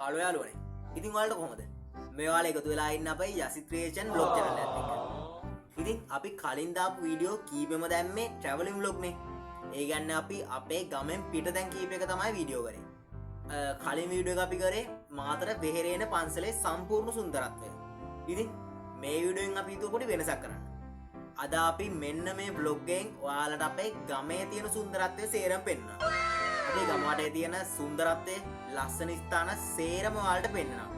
Hello යාළුවනේ. ඉතින් ඔයාලට කොහොමද? මේ ඔයාලා එකතු වෙලා ඉන්න අපේ යසිත් ක්‍රියේෂන් vlog channel එකත් එක්ක. ඉතින් අපි කලින් දාපු වීඩියෝ කීපෙම දැම්මේ traveling vlog නේ. ඒ කියන්නේ අපි අපේ ගමෙන් පිට දැන් කීප එක තමයි වීඩියෝ කරේ. කලින් වීඩියෝ එක අපි කරේ මාතර වෙහෙරේන පන්සලේ සම්පූර්ණ සුන්දරත්වය. ඉතින් මේ වීඩියෝෙන් අපි හිතුව පොඩි වෙනසක් කරන්න. අද අපි මෙන්න මේ vlog එකෙන් ඔයාලට අපේ ගමේ තියෙන සුන්දරත්වය සේරම පෙන්නනවා. අපේ ගමවටේ තියෙන සුන්දරත්වය ලස්සන ස්ථාන සේරම ඔයාලට පෙන්නනවා.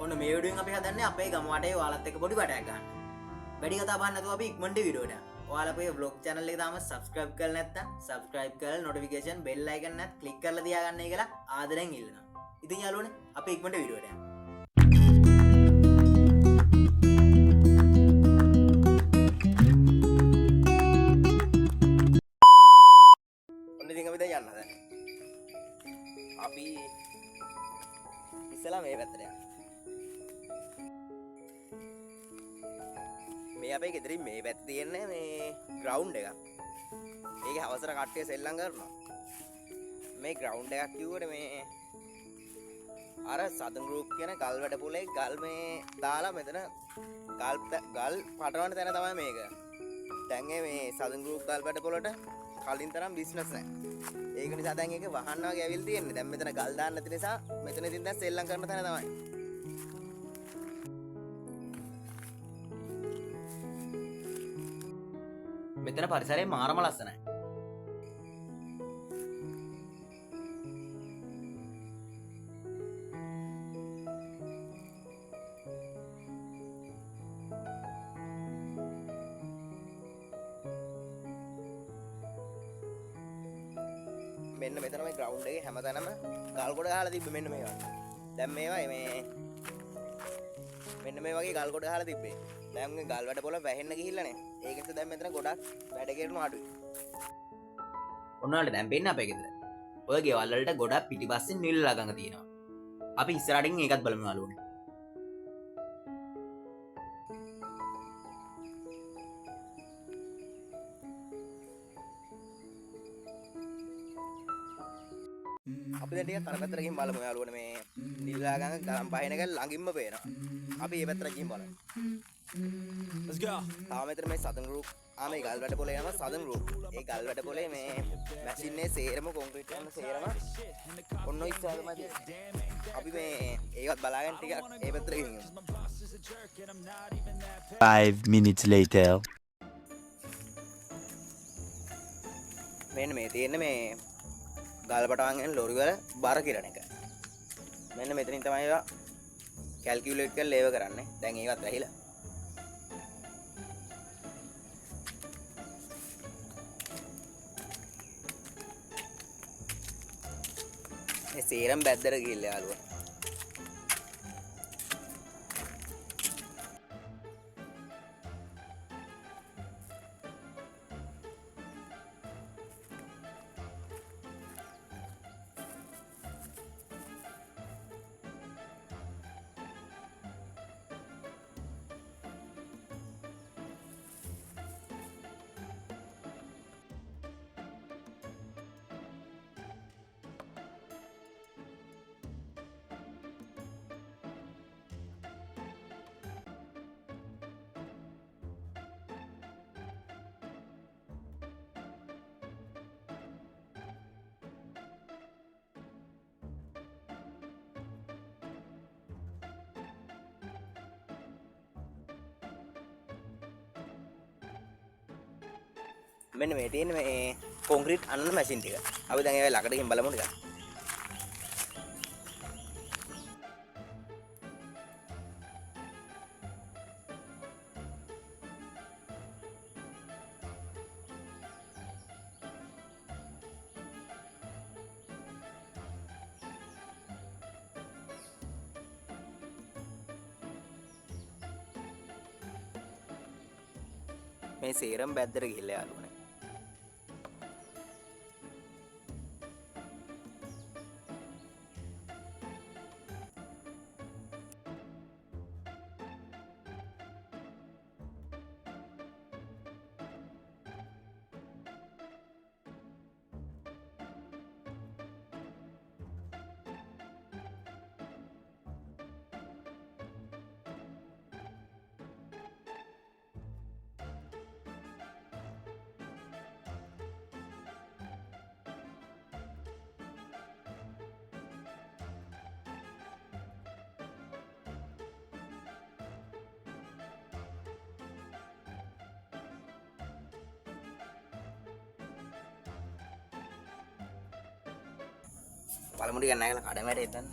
ඔන්න මේ වීඩියෝෙන් අපි හදන්නේ අපේ ගමවටේ ඔයාලත් එක්ක පොඩි වැඩක් ගන්න. වැඩි කතා බහ නැතුව අපි ඉක්මනට වීඩියෝට යමු. ඔයාලා අපේ vlog channel එක තාම subscribe කරලා නැත්නම් subscribe කරලා notification bell icon එකත් click කරලා තියාගන්නයි කියලා ආදරෙන් ඉල්ලනවා. ඉතින් යාළුවනේ අපි ඉක්මනට වීඩියෝට යමු. අපි ඉස්සලා මේ පැත්තට යනවා. මේ අපේ ගෙදරින් මේ පැත්තේ තියෙන මේ ග්‍රවුන්ඩ් එකක්. ඒකේ අවසර කට්ටිය සෙල්ලම් කරනවා. මේ ග්‍රවුන්ඩ් එකක් කිව්වට මේ අර සදන් ගෲප් කියන ගල් වැඩ පොලේ ගල් මේ දාලා මෙතන ගල් පටවන්න තැන තමයි මේක. දැන් මේ සදන් ගෲප් ගල් වැඩ පොලට කලින් තරම් බිස්නස් නැහැ. ඒක නිසා දැන් ඒක වහන්න වගේ ඇවිල්ලා තියෙන්නේ. දැන් මෙතන ගල් දාන්න නැති නිසා මෙතන ඉතින් දැන් සෙල්ලම් කරන තැන තමයි. මෙතන පරිසරය මාරම ලස්සනයි. මෙන්න මෙතන මේ ග්‍රවුන්ඩ් එකේ හැමතැනම ගල් කොට ගහලා තිබ්බේ මෙන්න මේවා. දැන් මේවා මෙන්න මේ වගේ ගල් කොට ගහලා තිබ්බේ. දැන් මේ ගල් වැඩ පොළ වැහෙන්න ගිහිල්ලා නේ. ඒක නිසා දැන් මෙතන ගොඩක් වැඩ කෙරෙනු අඩුයි. ඔන්නවලට දැන් පෙන්න අපේ ගෙදර. ඔය ගෙවල් වලට ගොඩක් පිටිපස්සෙන් නිල් ළඟ තියෙනවා. අපි ඉස්සරහටින් ඒකත් බලමු යාළුවනේ. අපි දැන් ටිකක් අර පැත්තට ගිහින් බලමු යාළුවනේ මේ නිල්ලාගඟ ගම් පහින එක ළඟින්ම පේනවා. අපි මේ පැත්තට ගිහින් බලමු. Let's go. තාම මෙතන මේ සදන් ගෲප් මේ ගල් වැඩ පොලේ යනවා සදන් ගෲප්. ඒ ගල් වැඩ පොලේ මේ මැෂින් එකේ සේරම කොන්ක්‍රීට් කරන සේරම ඔන්න ඔය ඉස්සරහ තමයි තියෙන්නේ. අපි මේ ඒවත් බලාගෙන ටිකක් ඒ පැත්තට ගිහින් යමු. 5 minutes later. මෙන්න මේ තියෙන්නේ මේ ගල්පටවන් යන ලොරි වල බර කිරණ එක. මෙන්න මෙතනින් තමයි ඒවා කැල්කියුලේට් කරලා ලේව කරන්නේ. දැන් ඒවත් ඇහිලා. මේ සේරම බැද්දට ගිහිල්ලා යාළුවා. මෙන්න මේ තියෙන මේ කොන්ක්‍රීට් අනන මැෂින් ටික. අපි දැන් ඒවා ළඟට ගිහින් බලමු ටිකක්. මේ සේරම බැද්දට ගිහිල්ලා යාළුවනේ. පළමුට ගන්න කියලා කඩමැට එතන්න.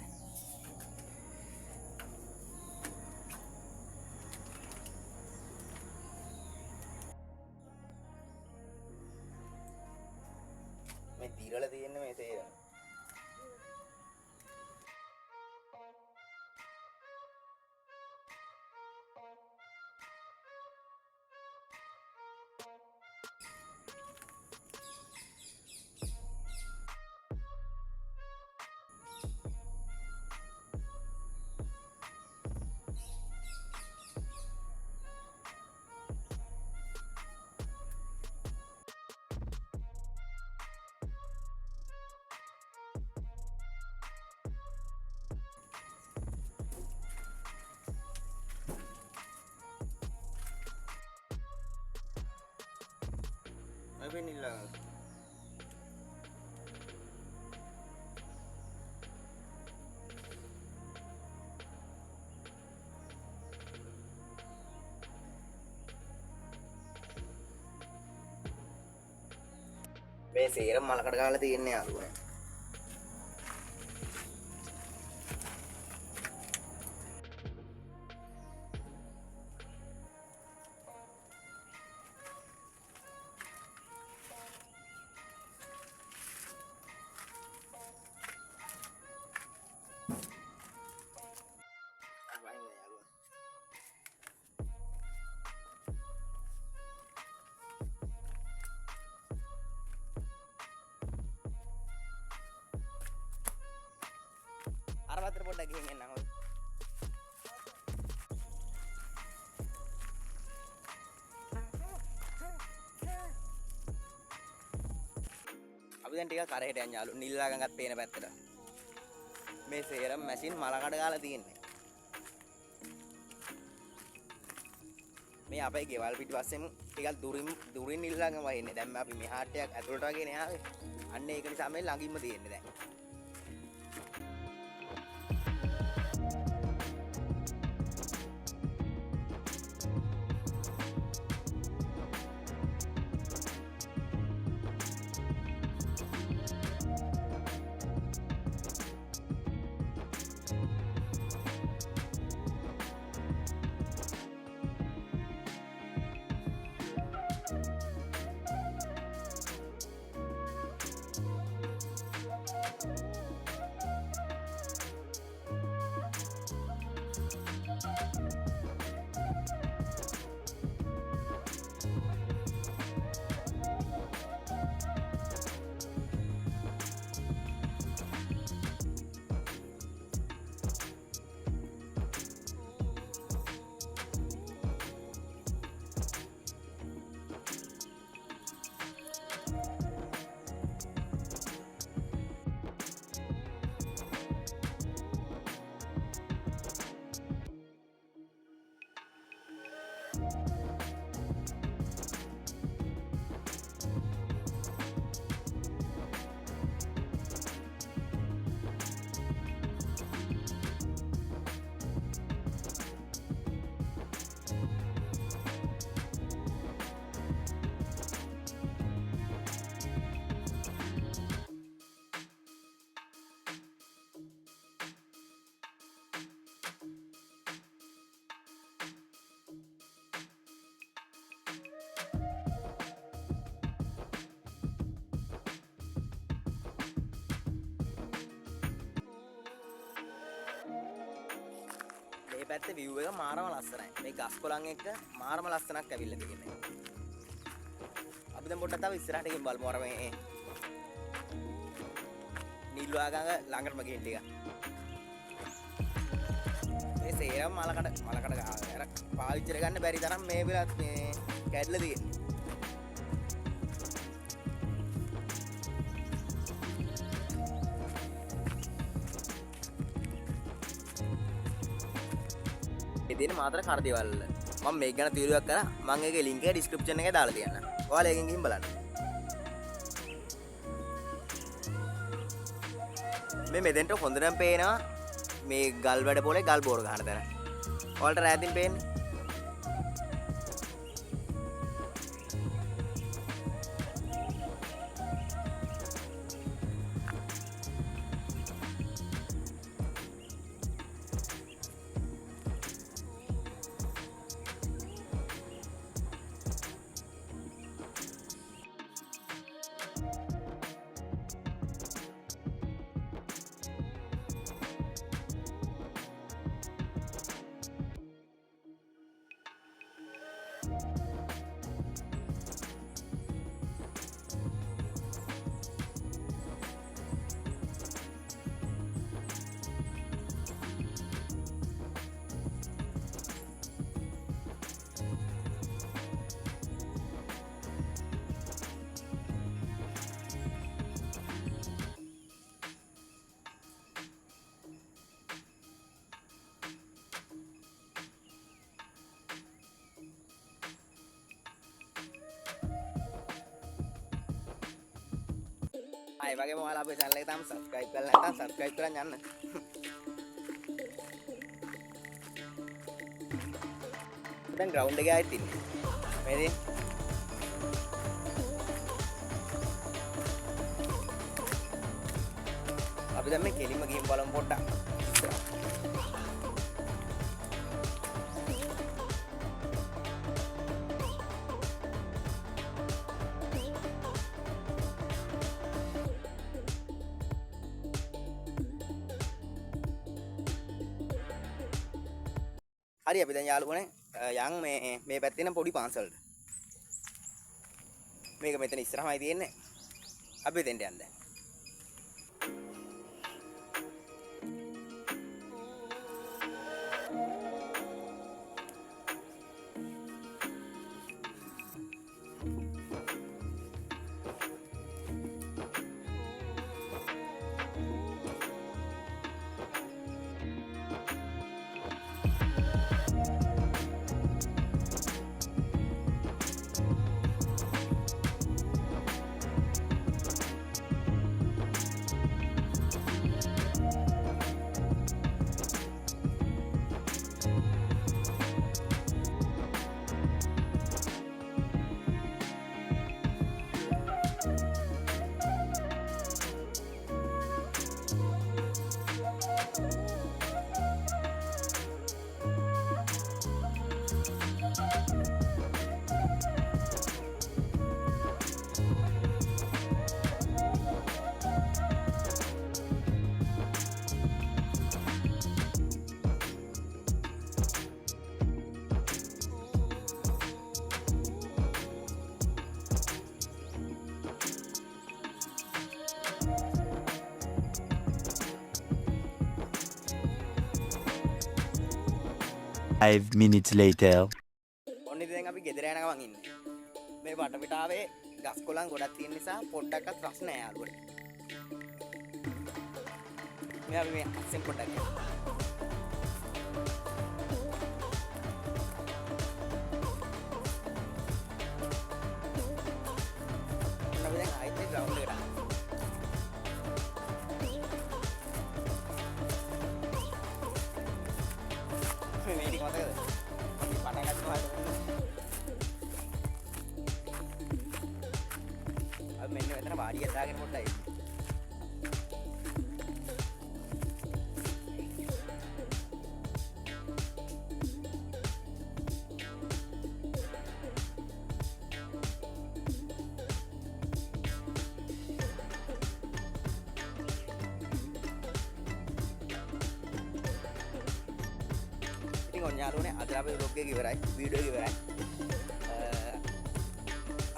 මේ තීරවල තියෙන්නේ මේ තේරෙන. Apa ni lah? මේ සේරම මලකට ගාලා තියෙන්නේ යාළුවා. අර වතර පොඩ්ඩක් ගිහින් එන්නම් ඔය. අපි දැන් ටිකක් කරහෙට යන් යාළු නිල්ලාගඟත් පේන පැත්තට. මේ සේරම මැෂින් මලකඩ ගාලා තියෙන්නේ. මේ අපේ ගෙවල් පිටිපස්සෙම ටිකක් දුරින් නිල්ලාගම වහින්නේ. දැන් අපි මෙහාට ටිකක් ඇතුළට වගේ නේ ආවේ. අන්න ඒක නිසා මේ ළඟින්ම තියෙන්නේ දැන්. මේ පැත්තේ view එක මාරම ලස්සනයි. මේ ගස් කොළන් එක්ක මාරම ලස්සනක් ඇවිල්ලා තියෙනවා. අපි දැන් පොඩ්ඩක් තව ඉස්සරහට ගිහින් බලමු අර මේ නිල්වාගඟ ළඟටම ගිහින් ටික. මේ සේරම මලකට අර පාවිච්චි කරගන්න බැරි තරම් මේ වෙලාවත් මේ කැඩලා තියෙනවා. ඉතින් මාතර කරදිවල මම මේක ගැන තීරුවක් කරා. මම ඒකේ link එක description එකේ දාලා තියන්නම්. ඔයාලා ඒකෙන් ගිහින් බලන්න. මේ මෙතෙන්ට හොඳටම පේනවා මේ ගල් වැඩ පොලේ ගල් බෝර ගන්න තැන. ඔයාලට රැඳින් පේන්නේ. අය වගේම ඔයාලා අපේ channel එක තාම subscribe කරලා නැත්නම් subscribe කරන් යන්න. දැන් ground එකේ ආයෙත් ඉන්නේ. මේ දේ අපි දැන් මේ කෙලින්ම ගිහින් බලමු පොඩ්ඩක්. හරි අපි දැන් යාළුවනේ යන් මේ පැත්තේ නම් පොඩි පාන්සලට. මේක මෙතන ඉස්සරහමයි තියෙන්නේ. අපි දෙන්න යන්න දැන්. Five minutes later. ඔන්න ඉතින් දැන් අපි ගෙදර යන ගමන් ඉන්නේ. මේ වටපිටාවේ ගස් කොළන් ගොඩක් තියෙන නිසා පොඩ්ඩක්වත් ප්‍රශ්න නෑ යාළුවනේ. මේ අපි මේ අස්සෙන් පොඩ්ඩක් යමු. අපි දැන් ආයෙත් ග්‍රවුන්ඩ් එකට ආවා. මේ ටික මතකද? අපි පටන් ගත්තා අපි මෙන්න මෙතන වාඩියක් දාගෙන පොඩ්ඩයි. ඉතින් යාළුවනේ අද අපේ vlog එක ඉවරයි. වීඩියෝ එක ඉවරයි.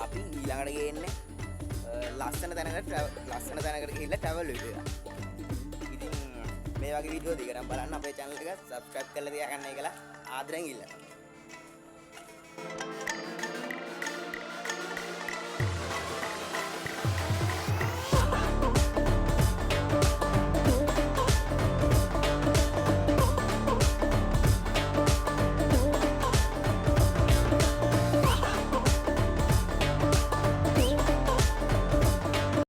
අපි ඊළඟට ගේන්නේ ලස්සන තැනකට ගිහිල්ලා travel video එකක්. ඉතින් මේ වගේ වීඩියෝ දිගටම බලන්න අපේ channel එක subscribe කරලා තියාගන්නයි කියලා ආදරෙන් ඉල්ලනවා.